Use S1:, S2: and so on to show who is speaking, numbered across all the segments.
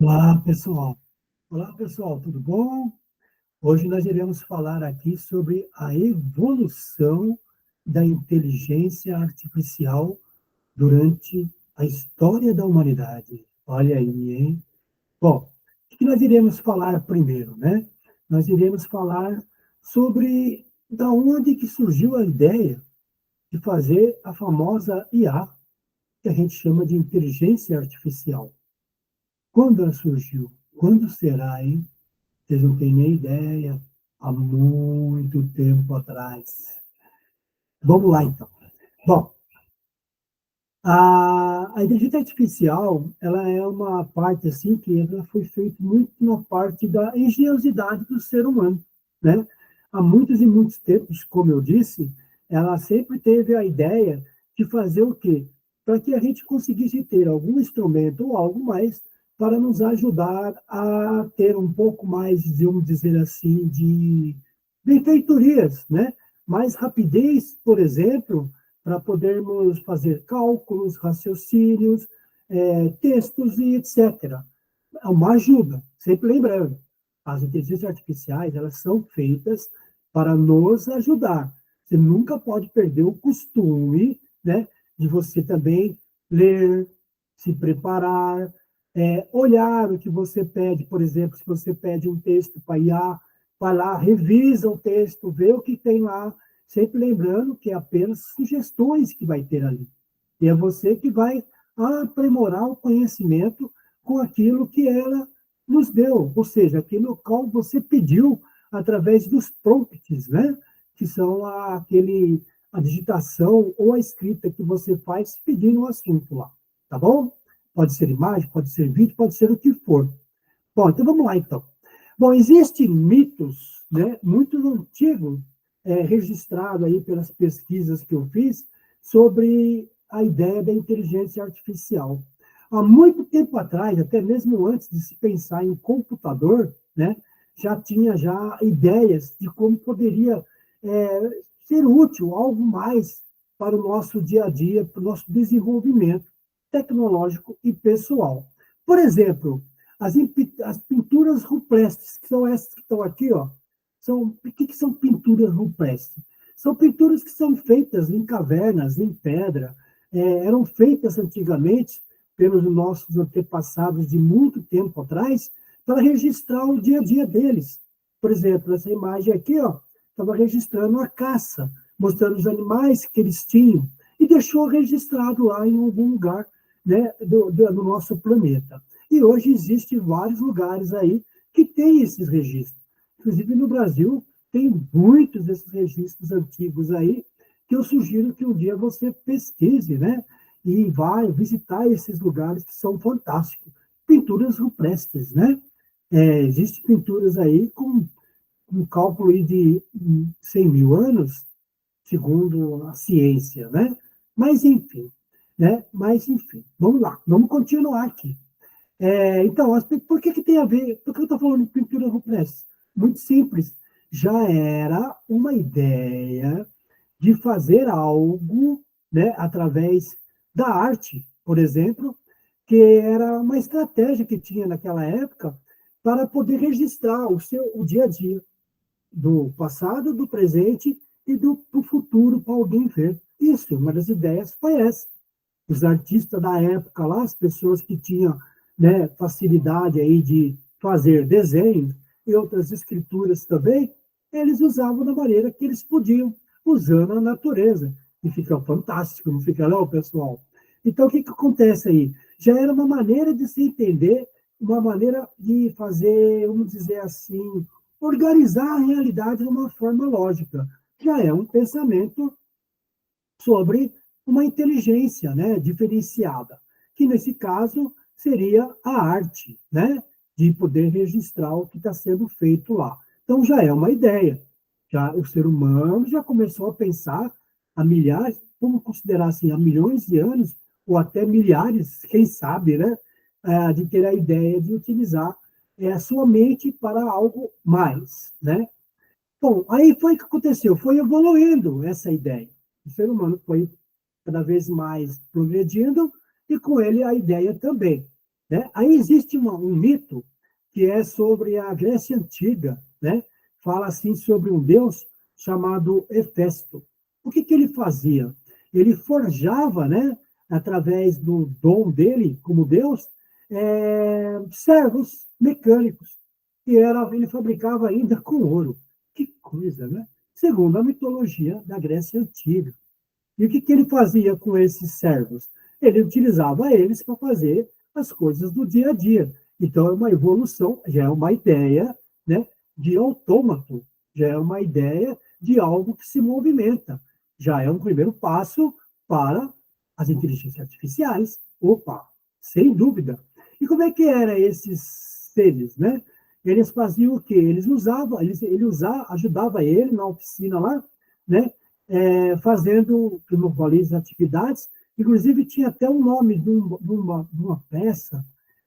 S1: Olá, pessoal. Olá, pessoal, tudo bom? Hoje nós iremos falar aqui sobre a evolução da inteligência artificial durante a história da humanidade. Olha aí, hein? Bom, o que nós iremos falar primeiro, né? Nós iremos falar sobre da onde que surgiu a ideia de fazer a famosa IA, que a gente chama de inteligência artificial. Quando ela surgiu? Quando será, hein? Vocês não têm nem ideia, há muito tempo atrás. Vamos lá, então. Bom, a inteligência artificial, ela é uma parte, assim, que ela foi feita muito na parte da engenhosidade do ser humano, né? Há muitos e muitos tempos, como eu disse, ela sempre teve a ideia de fazer o quê? Para que a gente conseguisse ter algum instrumento ou algo mais para nos ajudar a ter um pouco mais, vamos dizer assim, de benfeitorias, né? Mais rapidez, por exemplo, para podermos fazer cálculos, raciocínios, textos e etc. É uma ajuda, sempre lembrando, as inteligências artificiais, elas são feitas para nos ajudar. Você nunca pode perder o costume, né, de você também ler, se preparar, olhar o que você pede, por exemplo, se você pede um texto para IA, vai lá, revisa o texto, vê o que tem lá, sempre lembrando que é apenas sugestões que vai ter ali. E é você que vai aprimorar o conhecimento com aquilo que ela nos deu, ou seja, aquilo qual você pediu através dos prompts, né? Que são a digitação ou a escrita que você faz pedindo um assunto lá, tá bom? Pode ser imagem, pode ser vídeo, pode ser o que for. Bom, então vamos lá, então. Bom, existem mitos, né, muito antigos, registrado aí pelas pesquisas que eu fiz sobre a ideia da inteligência artificial. Há muito tempo atrás, até mesmo antes de se pensar em computador, né, já tinha já ideias de como poderia ser útil, algo mais para o nosso dia a dia, para o nosso desenvolvimento tecnológico e pessoal. Por exemplo, as pinturas rupestres, que são essas que estão aqui, ó, o que são pinturas rupestres? São pinturas que são feitas em cavernas, em pedra, eram feitas antigamente pelos nossos antepassados de muito tempo atrás para registrar o dia a dia deles. Por exemplo, essa imagem aqui, ó, estava registrando a caça, mostrando os animais que eles tinham e deixou registrado lá em algum lugar, né, do nosso planeta. E hoje existem vários lugares aí que têm esses registros. Inclusive no Brasil, tem muitos desses registros antigos aí, que eu sugiro que um dia você pesquise, né? E vai visitar esses lugares que são fantásticos. Pinturas rupestres, né? Existem pinturas aí com um cálculo aí de 100 mil anos, segundo a ciência, né? Mas enfim, né? Mas enfim, vamos lá, vamos continuar aqui. Então, por que tem a ver? Por que eu estou falando de pintura rupestre? Muito simples. Já era uma ideia de fazer algo, né, através da arte, por exemplo, que era uma estratégia que tinha naquela época para poder registrar o dia a dia do passado, do presente e do futuro para alguém ver. Isso, uma das ideias foi essa. Os artistas da época lá, as pessoas que tinham, né, facilidade aí de fazer desenhos e outras escrituras também, eles usavam da maneira que eles podiam, usando a natureza. E fica fantástico, não fica não, pessoal? Então, o que, que acontece aí? Já era uma maneira de se entender, uma maneira de fazer, vamos dizer assim, organizar a realidade de uma forma lógica. Já é um pensamento sobre uma inteligência, né, diferenciada, que nesse caso seria a arte, né, de poder registrar o que está sendo feito lá. Então já é uma ideia. Já o ser humano já começou a pensar há milhares, vamos considerar assim, há milhões de anos ou até milhares, quem sabe, né, de ter a ideia de utilizar a sua mente para algo mais, né? Bom, aí foi o que aconteceu, foi evoluindo essa ideia. O ser humano foi cada vez mais progredindo e com ele a ideia também. né? Aí existe um mito que é sobre a Grécia Antiga, né? Fala assim sobre um deus chamado Hefesto. O que ele fazia? Ele forjava, né, através do dom dele como deus, servos mecânicos, ele fabricava ainda com ouro. Que coisa, né? Segundo a mitologia da Grécia Antiga. E o que ele fazia com esses servos? Ele utilizava eles para fazer as coisas do dia a dia. Então, é uma evolução, já é uma ideia, né, de autômato, já é uma ideia de algo que se movimenta. Já é um primeiro passo para as inteligências artificiais. Opa, sem dúvida. E como é que eram esses seres, né? Eles faziam o quê? Ajudava ele na oficina lá, né? Fazendo, como eu falei, as atividades. Inclusive, tinha até um nome de uma peça,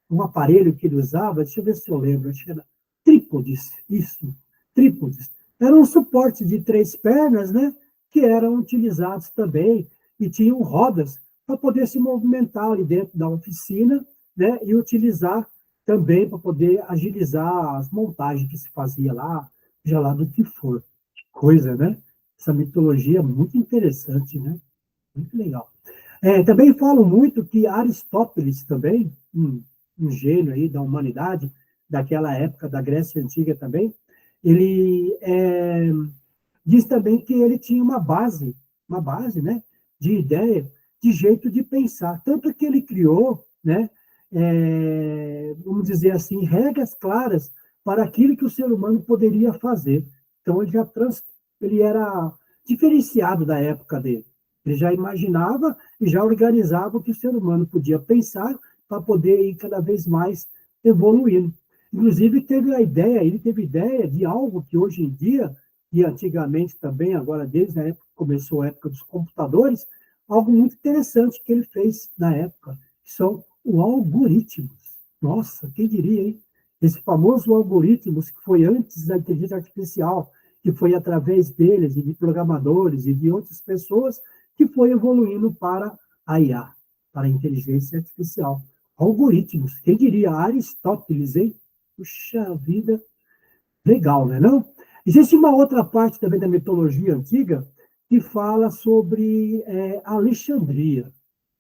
S1: um aparelho que ele usava, deixa eu ver se eu lembro, acho que era trípodes, isso, trípodes. Era um suporte de 3 pernas, né, que eram utilizados também, e tinham rodas para poder se movimentar ali dentro da oficina, né, e utilizar também para poder agilizar as montagens que se fazia lá, já lá do que for. Que coisa, né? Essa mitologia é muito interessante, né? Muito legal. Também falam muito que Aristóteles também, um gênio aí da humanidade, daquela época da Grécia Antiga também, ele diz também que ele tinha uma base, né, de ideia, de jeito de pensar. Tanto que ele criou, né, vamos dizer assim, regras claras para aquilo que o ser humano poderia fazer. Então, ele era diferenciado da época dele. Ele já imaginava e já organizava o que o ser humano podia pensar para poder ir cada vez mais evoluindo. Inclusive, ele teve ideia de algo que hoje em dia, e antigamente também, agora desde a época que começou a época dos computadores, algo muito interessante que ele fez na época, que são os algoritmos. Nossa, quem diria, hein? Esse famoso algoritmos que foi antes da inteligência artificial, que foi através deles e de programadores e de outras pessoas que foi evoluindo para a IA, para a inteligência artificial. Algoritmos, quem diria? Aristóteles, hein? Puxa vida, legal, né, não? Existe uma outra parte também da mitologia antiga que fala sobre Alexandria.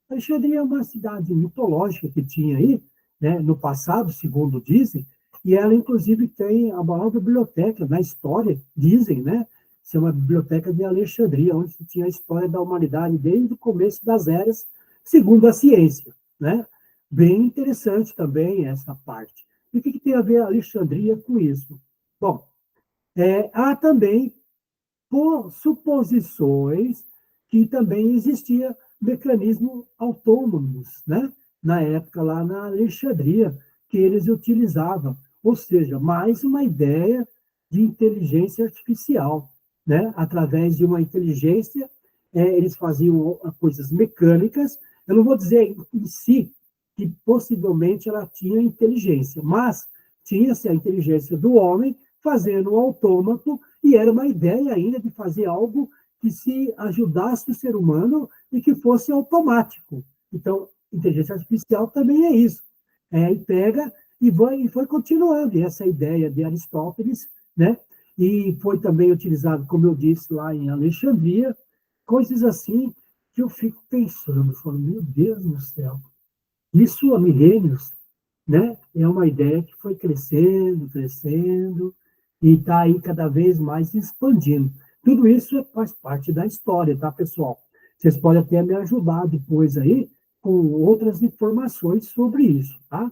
S1: Alexandria é uma cidade mitológica que tinha aí, né, no passado, segundo dizem, e ela, inclusive, tem a maior biblioteca na história, dizem, né? Ser uma biblioteca de Alexandria, onde se tinha a história da humanidade desde o começo das eras, segundo a ciência, né? Bem interessante também essa parte. E o que tem a ver a Alexandria com isso? Bom, há também por suposições que também existia mecanismos autônomos, né? Na época lá na Alexandria, que eles utilizavam. Ou seja, mais uma ideia de inteligência artificial, né? Através de uma inteligência, eles faziam coisas mecânicas. Eu não vou dizer em si que possivelmente ela tinha inteligência, mas tinha-se a inteligência do homem fazendo o autômato, e era uma ideia ainda de fazer algo que se ajudasse o ser humano e que fosse automático. Então, inteligência artificial também é isso. E pega e foi continuando essa ideia de Aristóteles, né? E foi também utilizado, como eu disse, lá em Alexandria, coisas assim que eu fico pensando, falo, meu Deus do céu, isso há milênios, né? É uma ideia que foi crescendo, crescendo, e está aí cada vez mais expandindo. Tudo isso faz parte da história, tá, pessoal? Vocês podem até me ajudar depois aí com outras informações sobre isso, tá?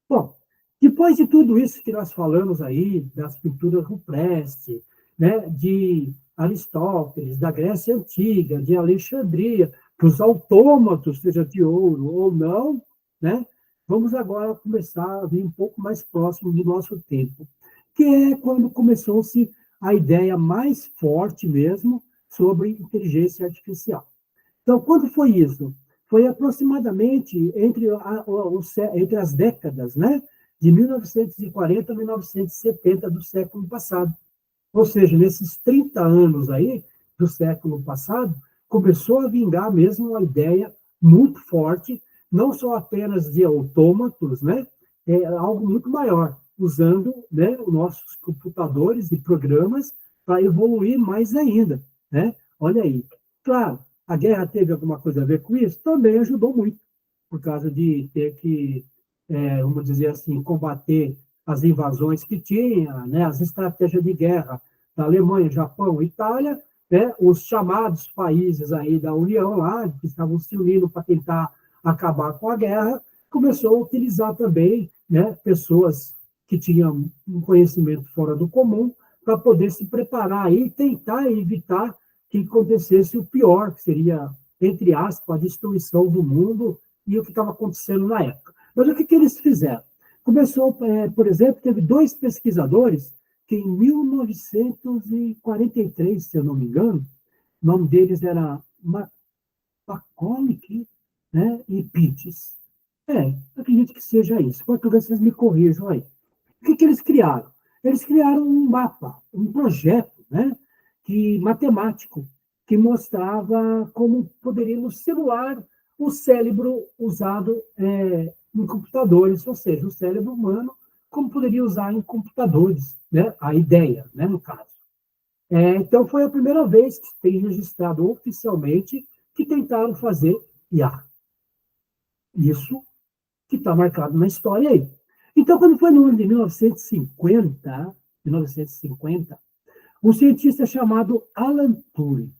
S1: Bom, depois de tudo isso que nós falamos aí, das pinturas rupestres, né, de Aristóteles, da Grécia Antiga, de Alexandria, dos autômatos, seja de ouro ou não, né, vamos agora começar a vir um pouco mais próximo do nosso tempo, que é quando começou-se a ideia mais forte mesmo sobre inteligência artificial. Então, quando foi isso? Foi aproximadamente entre as décadas, né, de 1940 a 1970 do século passado. Ou seja, nesses 30 anos aí do século passado, começou a vingar mesmo uma ideia muito forte não só apenas de autômatos, né? É algo muito maior, usando, né, os nossos computadores e programas para evoluir mais ainda, né? Olha aí. Claro, a guerra teve alguma coisa a ver com isso? Também ajudou muito, por causa de ter que, vamos dizer assim, combater as invasões que tinha, né, as estratégias de guerra da Alemanha, Japão, Itália, né, os chamados países aí da União lá, que estavam se unindo para tentar acabar com a guerra, começou a utilizar também, né, pessoas que tinham um conhecimento fora do comum para poder se preparar e tentar evitar que acontecesse o pior, que seria, entre aspas, a destruição do mundo e o que estava acontecendo na época. Mas o que eles fizeram? Começou, por exemplo, teve dois pesquisadores que em 1943, se eu não me engano, o nome deles era Macaulay, né, e Pitts. Acredito que seja isso. Quanto vocês me corrijam aí. O que eles criaram? Eles criaram um mapa, um projeto, né, matemático, que mostrava como poderíamos simular o cérebro usado em computadores, ou seja, o cérebro humano, como poderia usar em computadores, né, a ideia, né, no caso. Então, foi a primeira vez que tem registrado oficialmente que tentaram fazer IA. Isso que está marcado na história aí. Então, quando foi no ano de 1950, um cientista chamado Alan Turing,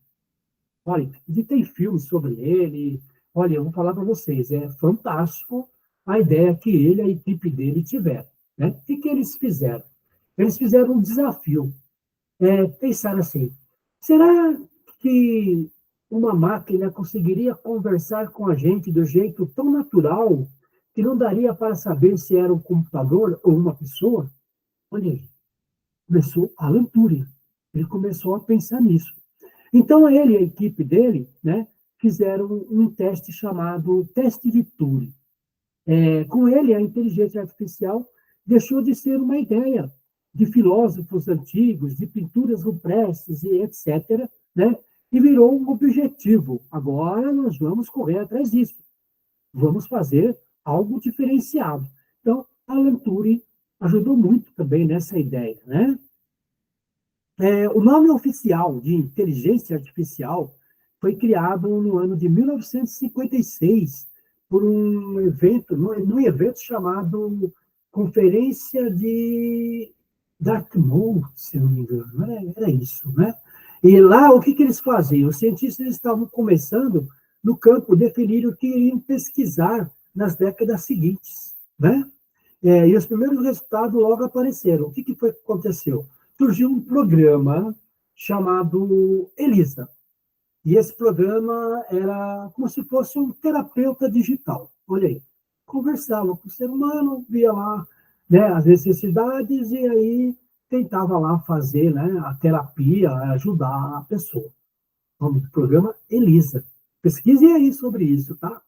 S1: olha, e tem filmes sobre ele, olha, eu vou falar para vocês, é fantástico a ideia que ele e a equipe dele tiveram. Né? O que eles fizeram? Eles fizeram um desafio, pensaram assim, será que uma máquina conseguiria conversar com a gente do jeito tão natural que não daria para saber se era um computador ou uma pessoa? Olha aí, começou Alan Turing. Ele começou a pensar nisso. Então, ele e a equipe dele, né, fizeram um teste chamado teste de Turing. Com ele, a inteligência artificial deixou de ser uma ideia de filósofos antigos, de pinturas rupestres e etc., né, e virou um objetivo. Agora nós vamos correr atrás disso. Vamos fazer algo diferenciado. Então, Alan Turing ajudou muito também nessa ideia, né? O nome oficial de inteligência artificial foi criado no ano de 1956 por um evento, num evento chamado Conferência de Dartmouth, se não me engano, era isso, né? E lá, o que eles faziam? Os cientistas estavam começando, no campo, definir o que iriam pesquisar nas décadas seguintes, né? E os primeiros resultados logo apareceram. O que foi que aconteceu? Surgiu um programa chamado ELISA. E esse programa era como se fosse um terapeuta digital. Olha aí. Conversava com o ser humano, via lá, né, as necessidades e aí tentava lá fazer, né, a terapia, ajudar a pessoa. O nome do programa ELISA. Pesquise aí sobre isso, tá?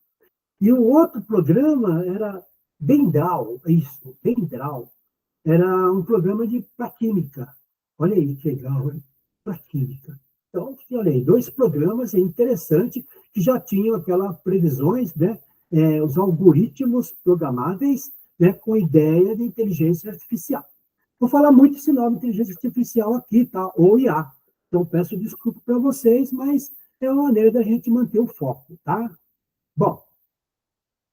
S1: E o outro programa era Dendral, isso, Dendral. Era um programa para química. Olha aí que legal, para química. Então, olha aí, dois programas interessantes que já tinham aquelas previsões, né? Os algoritmos programáveis, né, com ideia de inteligência artificial. Vou falar muito esse nome inteligência artificial aqui, tá? Ou IA. Então, peço desculpa para vocês, mas é uma maneira da gente manter o foco, tá? Bom, o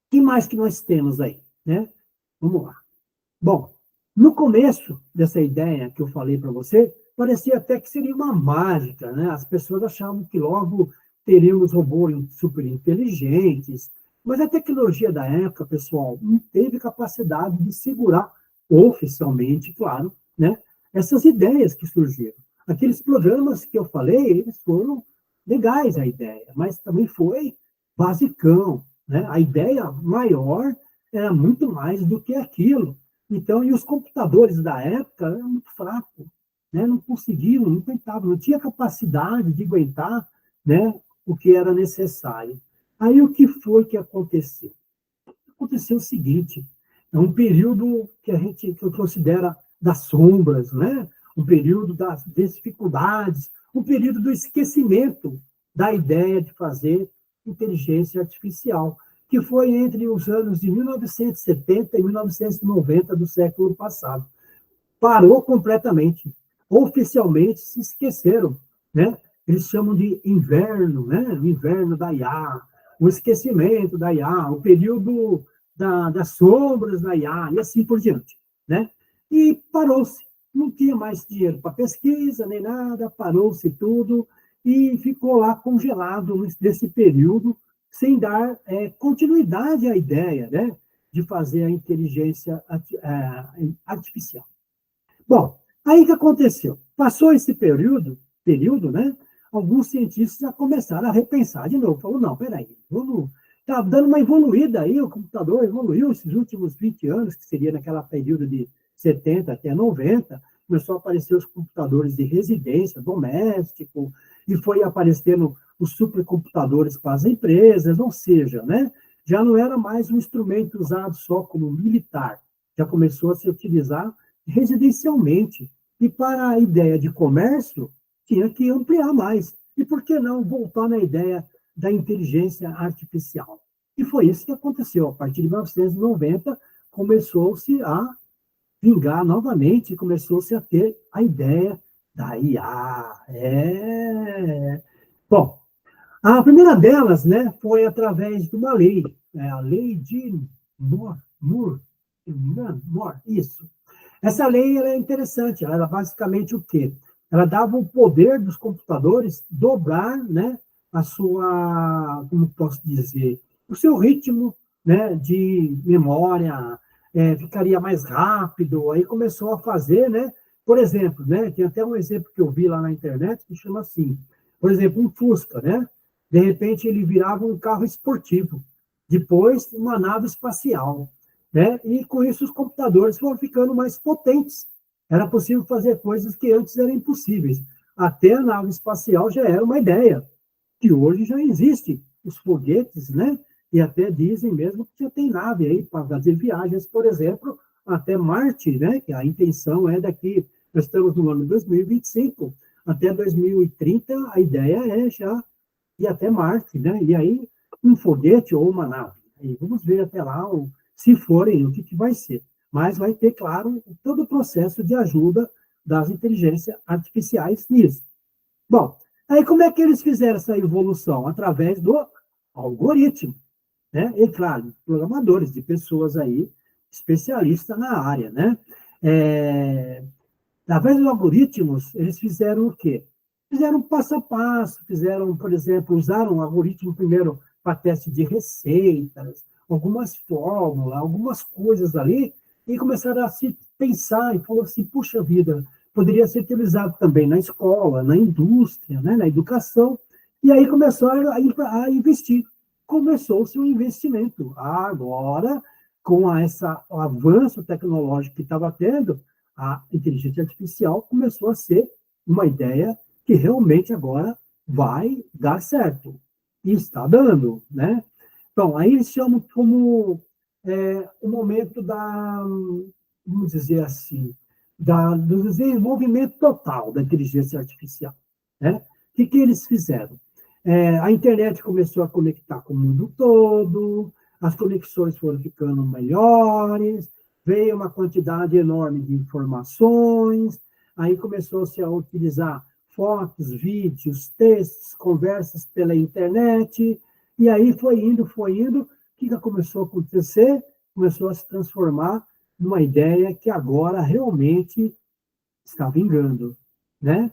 S1: que mais que nós temos aí, né? Vamos lá. Bom, no começo dessa ideia que eu falei para você, parecia até que seria uma mágica, né? As pessoas achavam que logo teríamos robôs super inteligentes, mas a tecnologia da época, pessoal, não teve capacidade de segurar oficialmente, claro, né? Essas ideias que surgiram. Aqueles programas que eu falei, eles foram legais a ideia, mas também foi basicão, né? A ideia maior era muito mais do que aquilo. Então, e os computadores da época eram muito fracos, né? Não conseguiam, não aguentavam, não tinha capacidade de aguentar, né, o que era necessário. Aí o que foi que aconteceu? Aconteceu o seguinte, é um período que eu considero das sombras, né? Um período das dificuldades, um período do esquecimento da ideia de fazer inteligência artificial. que foi entre os anos de 1970 e 1990 do século passado. Parou completamente. Oficialmente se esqueceram, né? Eles chamam de inverno, né? O inverno da IA, o esquecimento da IA, o período das sombras da IA, e assim por diante, né? E parou-se. Não tinha mais dinheiro para pesquisa, nem nada, parou-se tudo, e ficou lá congelado nesse período, sem dar continuidade à ideia, né? De fazer a inteligência artificial. Bom, aí o que aconteceu? Passou esse período, né? Alguns cientistas já começaram a repensar de novo. Falou, não, peraí, vamos... Está dando uma evoluída aí, o computador evoluiu esses últimos 20 anos, que seria naquela período de 70 até 90, começou a aparecer os computadores de residência, doméstico, e foi aparecendo os supercomputadores para as empresas, ou seja, né? Já não era mais um instrumento usado só como militar, já começou a se utilizar residencialmente. E para a ideia de comércio, tinha que ampliar mais. E por que não voltar na ideia da inteligência artificial? E foi isso que aconteceu. A partir de 1990, começou-se a vingar novamente, começou-se a ter a ideia da IA. Bom, a primeira delas, né, foi através de uma lei, a lei de Moore, isso. Essa lei ela é interessante, ela era basicamente o quê? Ela dava o poder dos computadores dobrar, né, a sua, como posso dizer, o seu ritmo, né, de memória, ficaria mais rápido, aí começou a fazer, né, por exemplo, né, tem até um exemplo que eu vi lá na internet que chama assim, por exemplo, um Fusca, né, de repente ele virava um carro esportivo, depois uma nave espacial, né? E com isso os computadores foram ficando mais potentes. Era possível fazer coisas que antes eram impossíveis. Até a nave espacial já era uma ideia, que hoje já existe. Os foguetes, né? E até dizem mesmo que já tem nave aí para fazer viagens, por exemplo, até Marte, né? Que a intenção é daqui, nós estamos no ano 2025, até 2030, a ideia é já ir até Marte, né? E aí, um foguete ou uma nave. E vamos ver até lá se forem, o que vai ser. Mas vai ter, claro, todo o processo de ajuda das inteligências artificiais nisso. Bom, aí como é que eles fizeram essa evolução? Através do algoritmo, né? E, claro, programadores, de pessoas aí, especialistas na área, né? Através dos algoritmos, eles fizeram o quê? Fizeram passo a passo, fizeram, por exemplo, usaram o algoritmo primeiro para teste de receitas, algumas fórmulas, algumas coisas ali, e começaram a se pensar e falou assim, puxa vida, poderia ser utilizado também na escola, na indústria, né, na educação, e aí começaram a investir. Começou-se um investimento. Agora, com esse avanço tecnológico que estava tendo, a inteligência artificial começou a ser uma ideia que realmente agora vai dar certo. E está dando, né? Então, aí eles chamam como o momento vamos dizer assim, do desenvolvimento total da inteligência artificial. Né? O que eles fizeram? A internet começou a conectar com o mundo todo, as conexões foram ficando melhores, veio uma quantidade enorme de informações, aí começou-se a utilizar fotos, vídeos, textos, conversas pela internet, e aí foi indo. O que começou a acontecer? Começou a se transformar numa ideia que agora realmente está vingando, né?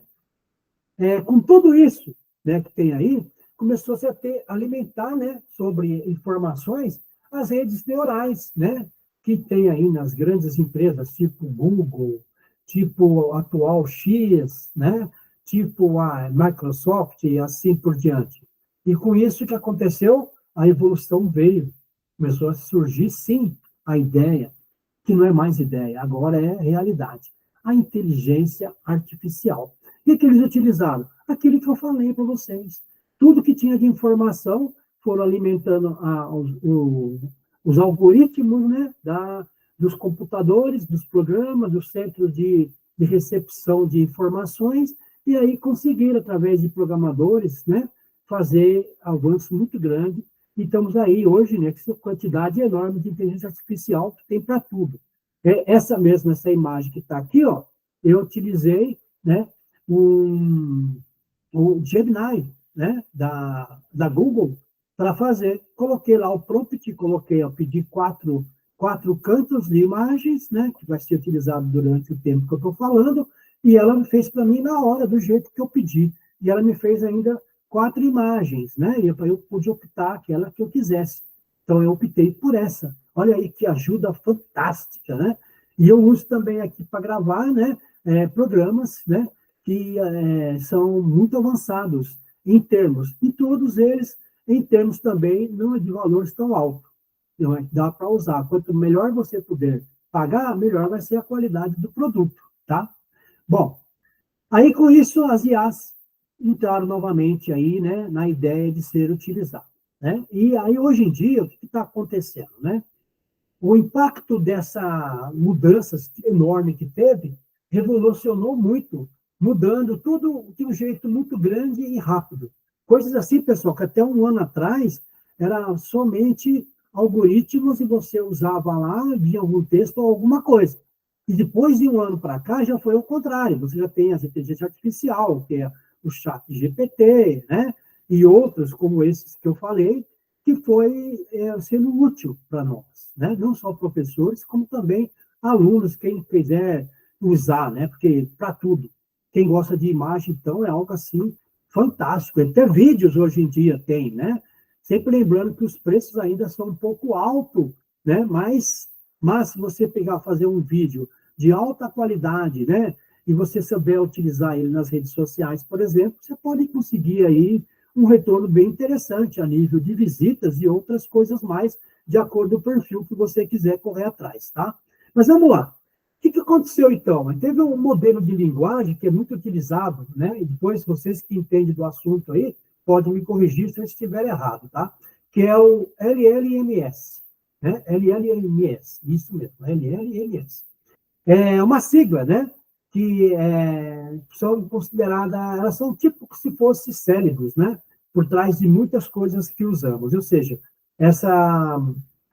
S1: Com tudo isso, né, que tem aí, começou-se a alimentar, né, sobre informações, as redes neurais, né, que tem aí nas grandes empresas, tipo Google, tipo a atual X, né, tipo a Microsoft e assim por diante. E com isso o que aconteceu? A evolução veio, começou a surgir, sim, a ideia, que não é mais ideia, agora é realidade. A inteligência artificial. O que eles utilizaram? Aquilo que eu falei para vocês. Tudo que tinha de informação foram alimentando os algoritmos, né, dos computadores, dos programas, dos centros de recepção de informações, e aí conseguiram, através de programadores, né, fazer avanços muito grandes e estamos aí hoje, né, com essa quantidade enorme de inteligência artificial que tem para tudo. Essa imagem que está aqui, ó, eu utilizei, né, um, o Gemini, né, da Google, para fazer. Coloquei lá o prompt, coloquei, ó, pedi quatro cantos de imagens, né, que vai ser utilizado durante o tempo que eu estou falando, e ela me fez para mim na hora, do jeito que eu pedi. E ela me fez ainda 4 imagens, né, e eu pude optar aquela que eu quisesse. Então, eu optei por essa. Olha aí que ajuda fantástica, né? E eu uso também aqui para gravar, né, programas, né, que são muito avançados em termos, e todos eles em termos também não é de valores tão altos. Não é? Dá para usar. Quanto melhor você puder pagar, melhor vai ser a qualidade do produto, tá? Bom, aí com isso as IAs entraram novamente aí, né, na ideia de ser utilizado, né? E aí hoje em dia o que está acontecendo, né? O impacto dessa mudança enorme que teve revolucionou muito, mudando tudo de um jeito muito grande e rápido. Coisas assim, pessoal, que até um ano atrás era somente algoritmos e você usava lá, via algum texto ou alguma coisa. E depois de um ano para cá já foi ao contrário. Você já tem a inteligência artificial, que é o chat GPT, né? E outros como esses que eu falei, que foi sendo útil para nós, né? Não só professores, como também alunos, quem quiser usar, né? Porque para tudo. Quem gosta de imagem, então, é algo assim fantástico. Até vídeos hoje em dia tem, né? Sempre lembrando que os preços ainda são um pouco altos, né? Mas se você pegar, fazer um vídeo de alta qualidade, né? E você souber utilizar ele nas redes sociais, por exemplo, você pode conseguir aí um retorno bem interessante a nível de visitas e outras coisas mais, de acordo com o perfil que você quiser correr atrás, tá? Mas vamos lá. O que aconteceu, então? Teve um modelo de linguagem que é muito utilizado, né? E depois, vocês que entendem do assunto aí, podem me corrigir se eu estiver errado, tá? Que é o LLMS, né? LLMS, isso mesmo, LLMS. É uma sigla, né? Que são consideradas, elas são tipo que se fossem cérebros, né? Por trás de muitas coisas que usamos. Ou seja, essa,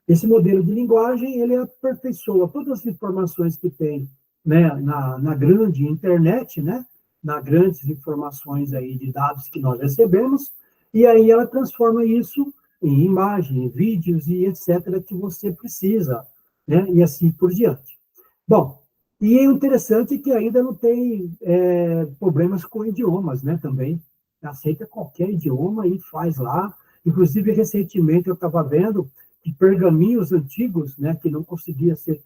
S1: esse modelo de linguagem, ele aperfeiçoa todas as informações que tem, né, na grande internet, né? Na grandes informações aí de dados que nós recebemos, e aí ela transforma isso em imagem, em vídeos e etc. que você precisa, né? E assim por diante. Bom, e é interessante que ainda não tem problemas com idiomas, né, também. Aceita qualquer idioma e faz lá. Inclusive, recentemente eu estava vendo que pergaminhos antigos, né, que não conseguiam ser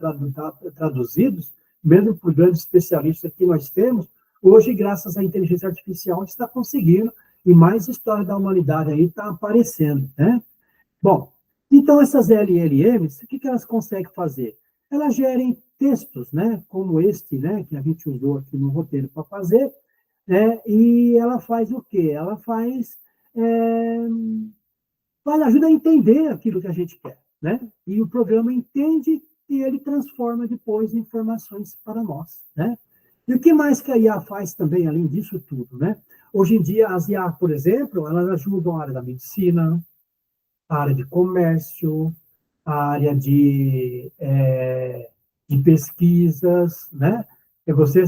S1: traduzidos, mesmo por grandes especialistas que nós temos, hoje, graças à inteligência artificial, está conseguindo, e mais história da humanidade aí está aparecendo, né? Bom, então essas LLMs, o que elas conseguem fazer? Elas gerem textos, né, como este, né, que a gente usou aqui no roteiro para fazer, né, e ela faz o quê? Ela é, ajuda a entender aquilo que a gente quer, né? E o programa entende e ele transforma depois em informações para nós, né? E o que mais que a IA faz também, além disso tudo, né? Hoje em dia, as IA, por exemplo, elas ajudam a área da medicina, a área de comércio, a área de pesquisas, né? E você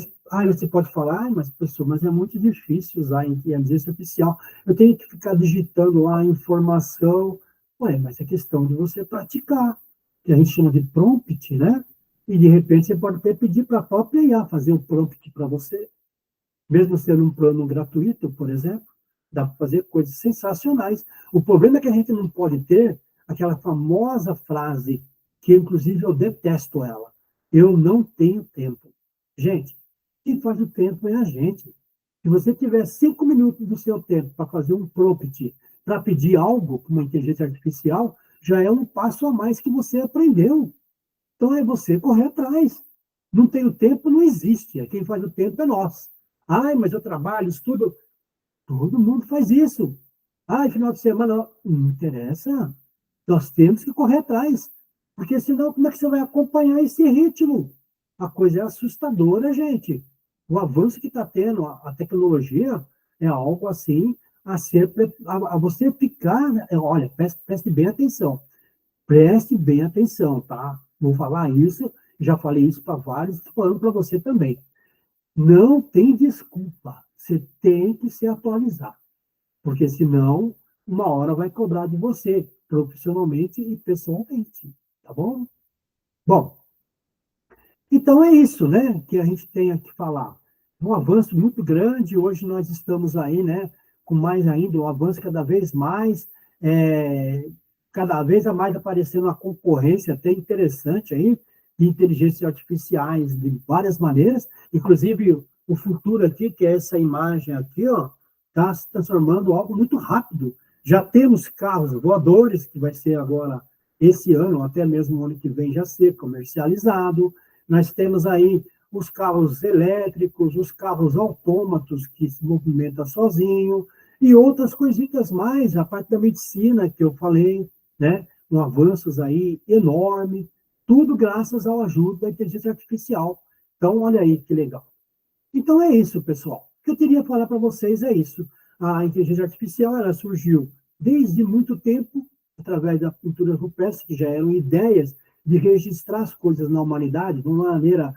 S1: pode falar, mas professor, mas é muito difícil usar a inteligência artificial. Eu tenho que ficar digitando lá a informação. Ué, mas é questão de você praticar, que a gente chama de prompt, né? E de repente você pode até pedir para a própria IA fazer o prompt para você, mesmo sendo um plano gratuito, por exemplo, dá para fazer coisas sensacionais. O problema é que a gente não pode ter aquela famosa frase, que inclusive eu detesto ela: eu não tenho tempo. Gente, quem faz o tempo é a gente. Se você tiver 5 minutos do seu tempo para fazer um prompt, para pedir algo com uma inteligência artificial, já é um passo a mais que você aprendeu. Então é você correr atrás. Não tenho tempo, não existe. Quem faz o tempo é nós. Ai, mas eu trabalho, estudo. Todo mundo faz isso. Ai, final de semana, não interessa. Nós temos que correr atrás. Porque senão, como é que você vai acompanhar esse ritmo? A coisa é assustadora, gente. O avanço que está tendo a tecnologia é algo assim a você ficar, olha, preste bem atenção, preste bem atenção, tá? Vou falar isso, já falei isso para vários, estou falando para você também. Não tem desculpa, você tem que se atualizar, porque senão, uma hora vai cobrar de você, profissionalmente e pessoalmente, tá bom? Bom, então é isso, né, que a gente tem aqui falar. Um avanço muito grande, hoje nós estamos aí, né, com mais ainda, um avanço cada vez a mais aparecendo uma concorrência até interessante aí, de inteligências artificiais de várias maneiras, inclusive o futuro aqui, que é essa imagem aqui, ó, está se transformando em algo muito rápido. Já temos carros voadores, que vai ser agora esse ano, até mesmo o ano que vem já ser comercializado. Nós temos aí os carros elétricos, os carros autômatos que se movimentam sozinho, e outras coisitas mais, a parte da medicina que eu falei, né? Um avanços aí enorme, tudo graças ao ajuda da inteligência artificial. Então, olha aí que legal. Então é isso, pessoal. O que eu queria falar para vocês é isso. A inteligência artificial ela surgiu desde muito tempo, através da cultura rupestre, que já eram ideias de registrar as coisas na humanidade de uma maneira,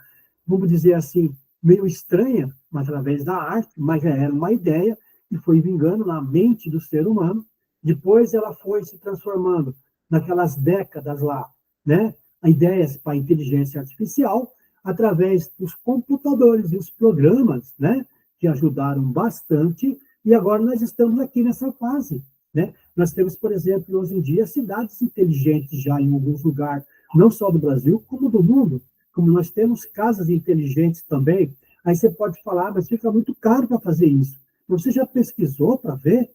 S1: vamos dizer assim, meio estranha, através da arte, mas já era uma ideia que foi vingando na mente do ser humano. Depois ela foi se transformando naquelas décadas lá, né? Ideias para a inteligência artificial, através dos computadores e os programas, né, que ajudaram bastante, e agora nós estamos aqui nessa fase, né? Nós temos, por exemplo, hoje em dia, cidades inteligentes já em alguns lugares, não só do Brasil, como do mundo, como nós temos casas inteligentes também. Aí você pode falar, mas fica muito caro para fazer isso. Você já pesquisou para ver?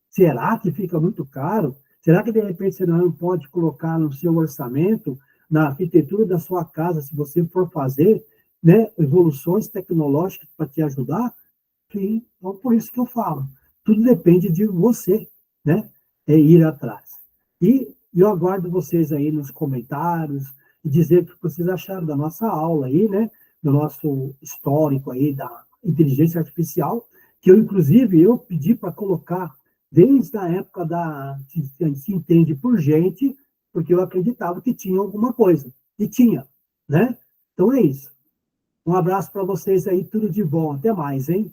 S1: Será que fica muito caro? Será que, de repente, você não pode colocar no seu orçamento, na arquitetura da sua casa, se você for fazer, né, evoluções tecnológicas para te ajudar? Sim, então por isso que eu falo. Tudo depende de você, né? É ir atrás. E eu aguardo vocês aí nos comentários e dizer o que vocês acharam da nossa aula aí, né? Do nosso histórico aí da inteligência artificial, que eu, inclusive, eu pedi para colocar desde a época que se entende por gente, porque eu acreditava que tinha alguma coisa. E tinha, né? Então é isso. Um abraço para vocês aí, tudo de bom. Até mais, hein?